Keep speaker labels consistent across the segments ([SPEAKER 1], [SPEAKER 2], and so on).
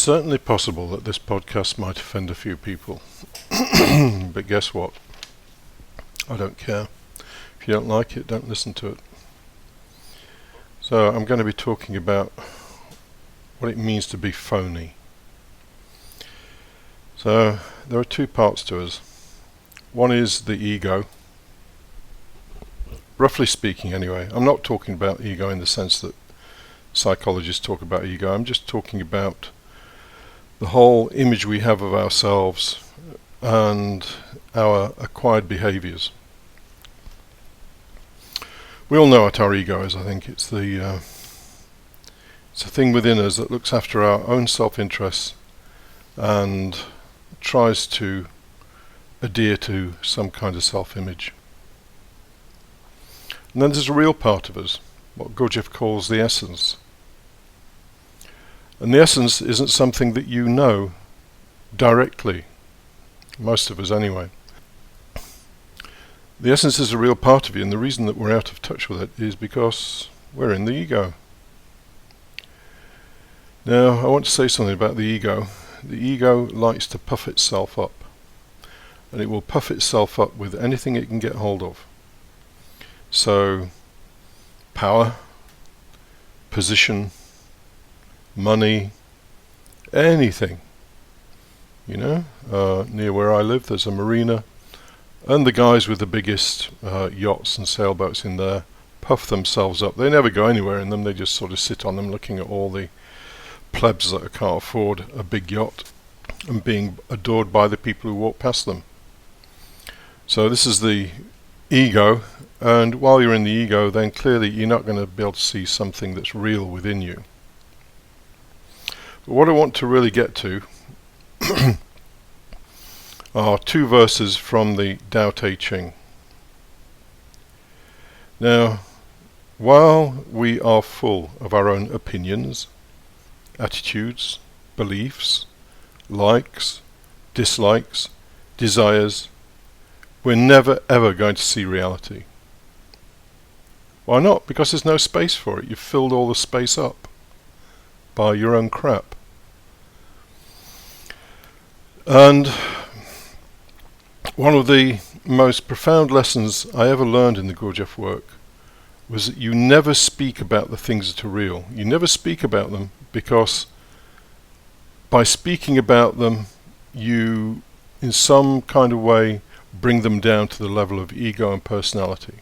[SPEAKER 1] certainly possible that this podcast might offend a few people. But guess what? I don't care. If you don't like it, don't listen to it. So I'm going to be talking about what it means to be phony. So there are two parts to us. One is the ego. Roughly speaking anyway. I'm not talking about ego in the sense that psychologists talk about ego. I'm just talking about the whole image we have of ourselves and our acquired behaviors. We all know what our ego is. I think it's a thing within us that looks after our own self-interests and tries to adhere to some kind of self-image. And then there's a real part of us, what Gurdjieff calls the essence. And the essence isn't something that you know directly, most of us anyway. The essence is a real part of you, and the reason that we're out of touch with it is because we're in the ego. Now, I want to say something about the ego. The ego likes to puff itself up, and it will puff itself up with anything it can get hold of. So, power, position, money, anything. Near where I live there's a marina, and the guys with the biggest yachts and sailboats in there puff themselves up. They never go anywhere in them, they just sort of sit on them looking at all the plebs that can't afford a big yacht and being adored by the people who walk past them. So this is the ego, and while you're in the ego, then clearly you're not going to be able to see something that's real within you. But what I want to really get to are two verses from the Tao Te Ching. Now, while we are full of our own opinions, attitudes, beliefs, likes, dislikes, desires, we're never ever going to see reality. Why not? Because there's no space for it. You've filled all the space up by your own crap. And one of the most profound lessons I ever learned in the Gurdjieff work was that you never speak about the things that are real. You never speak about them because by speaking about them, you in some kind of way bring them down to the level of ego and personality.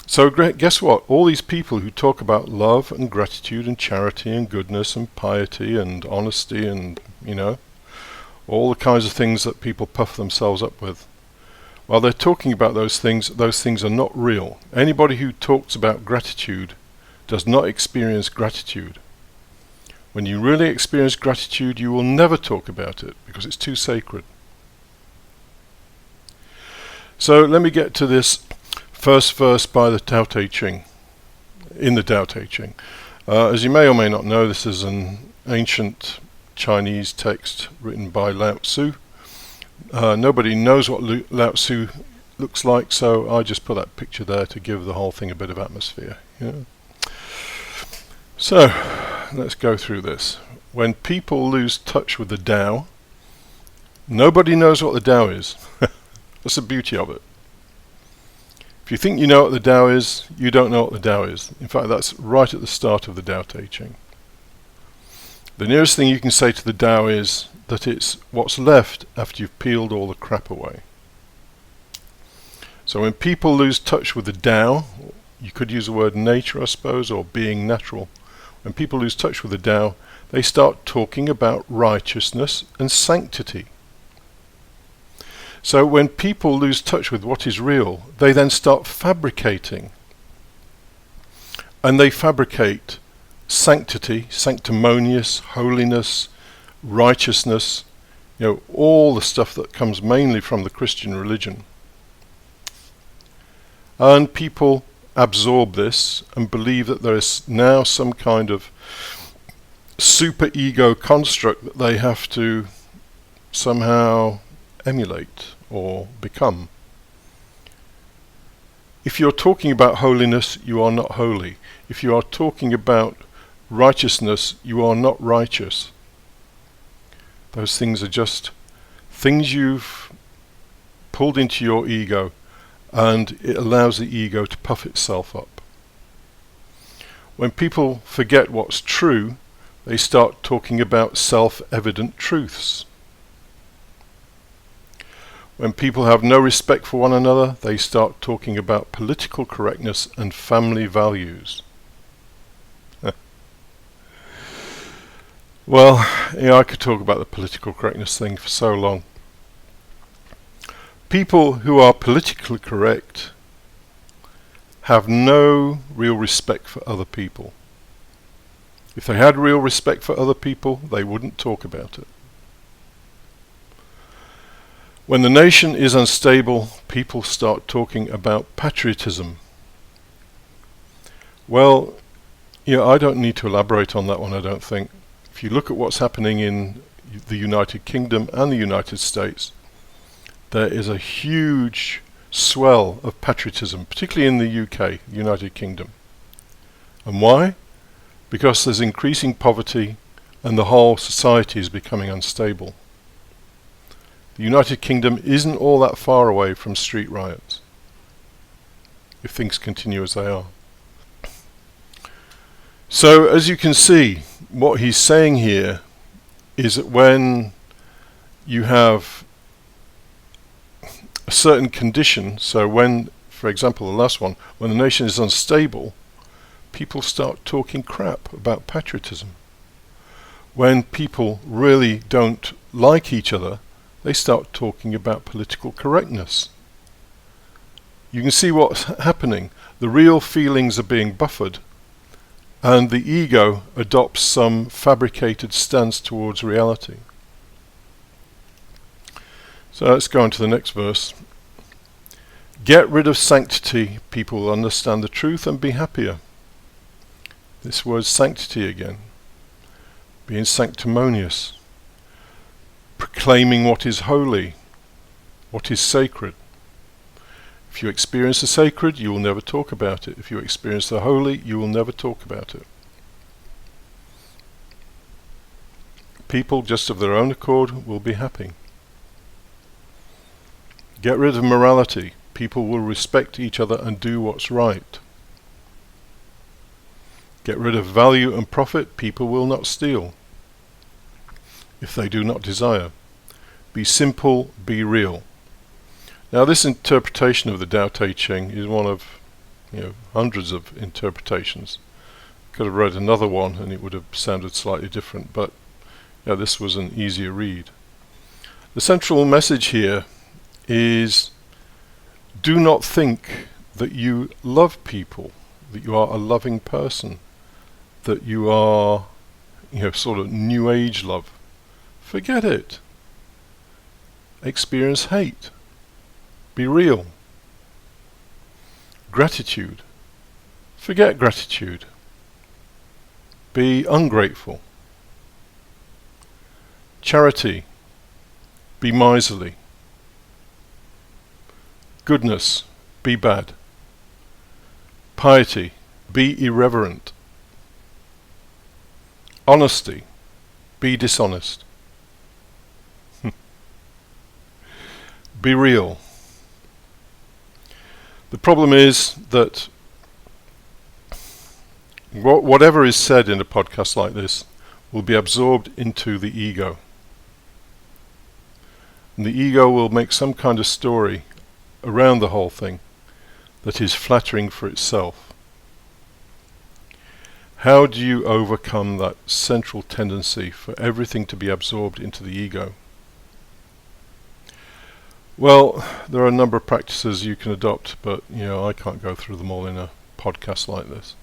[SPEAKER 1] So guess what? All these people who talk about love and gratitude and charity and goodness and piety and honesty and, all the kinds of things that people puff themselves up with. While they're talking about those things are not real. Anybody who talks about gratitude does not experience gratitude. When you really experience gratitude, you will never talk about it because it's too sacred. So let me get to this first verse by the Tao Te Ching, in the Tao Te Ching. As you may or may not know, this is an ancient Chinese text written by Lao Tzu. Nobody knows what Lao Tzu looks like, so I just put that picture there to give the whole thing a bit of atmosphere. So, let's go through this. When people lose touch with the Tao, nobody knows what the Tao is. That's the beauty of it. If you think you know what the Tao is, you don't know what the Tao is. In fact, that's right at the start of the Tao Te Ching. The nearest thing you can say to the Tao is that it's what's left after you've peeled all the crap away. So when people lose touch with the Tao, you could use the word nature, I suppose, or being natural. When people lose touch with the Tao, they start talking about righteousness and sanctity. So when people lose touch with what is real, they then start fabricating. And they fabricate sanctity, sanctimonious, holiness, righteousness, all the stuff that comes mainly from the Christian religion. And people absorb this and believe that there is now some kind of super ego construct that they have to somehow emulate or become. If you're talking about holiness, you are not holy. If you are talking about righteousness, you are not righteous. Those things are just things you've pulled into your ego, and it allows the ego to puff itself up. When people forget what's true, they start talking about self-evident truths. When people have no respect for one another, they start talking about political correctness and family values. Well, I could talk about the political correctness thing for so long. People who are politically correct have no real respect for other people. If they had real respect for other people, they wouldn't talk about it. When the nation is unstable, people start talking about patriotism. Well, I don't need to elaborate on that one, I don't think. If you look at what's happening in the United Kingdom and the United States, there is a huge swell of patriotism, particularly in the UK, United Kingdom. And why? Because there's increasing poverty and the whole society is becoming unstable. The United Kingdom isn't all that far away from street riots, if things continue as they are. So, as you can see, what he's saying here is that when you have a certain condition, so when, for example, the last one, when the nation is unstable, people start talking crap about patriotism. When people really don't like each other, they start talking about political correctness. You can see what's happening. The real feelings are being buffered, and the ego adopts some fabricated stance towards reality. So let's go on to the next verse. Get rid of sanctity, people will understand the truth and be happier. This word sanctity again. Being sanctimonious. Proclaiming what is holy, what is sacred. If you experience the sacred, you will never talk about it. If you experience the holy, you will never talk about it. People, just of their own accord, will be happy. Get rid of morality. People will respect each other and do what's right. Get rid of value and profit. People will not steal, if they do not desire. Be simple, be real. Now, this interpretation of the Tao Te Ching is one of hundreds of interpretations. Could have read another one and it would have sounded slightly different, but this was an easier read. The central message here is, do not think that you love people, that you are a loving person, that you are sort of new age love. Forget it. Experience hate. Be real. Gratitude. Forget gratitude. Be ungrateful. Charity. Be miserly. Goodness. Be bad. Piety. Be irreverent. Honesty. Be dishonest. Be real. The problem is that whatever is said in a podcast like this will be absorbed into the ego. And the ego will make some kind of story around the whole thing that is flattering for itself. How do you overcome that central tendency for everything to be absorbed into the ego? Well, there are a number of practices you can adopt, but I can't go through them all in a podcast like this.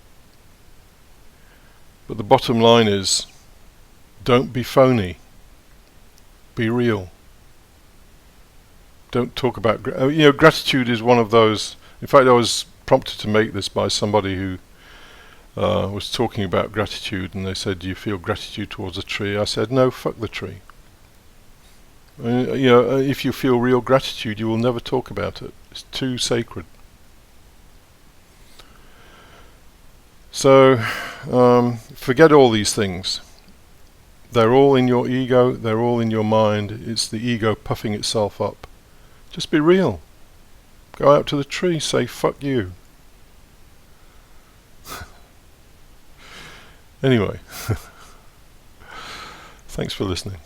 [SPEAKER 1] But the bottom line is, don't be phony. Be real. Don't talk about gratitude is one of those. In fact, I was prompted to make this by somebody who was talking about gratitude, and they said, do you feel gratitude towards a tree? I said, no, fuck the tree. If you feel real gratitude, you will never talk about it. It's too sacred. So Forget all these things. They're all in your ego, they're all in your mind. It's the ego puffing itself up. Just be real. Go out to the tree, say fuck you. Anyway, thanks for listening.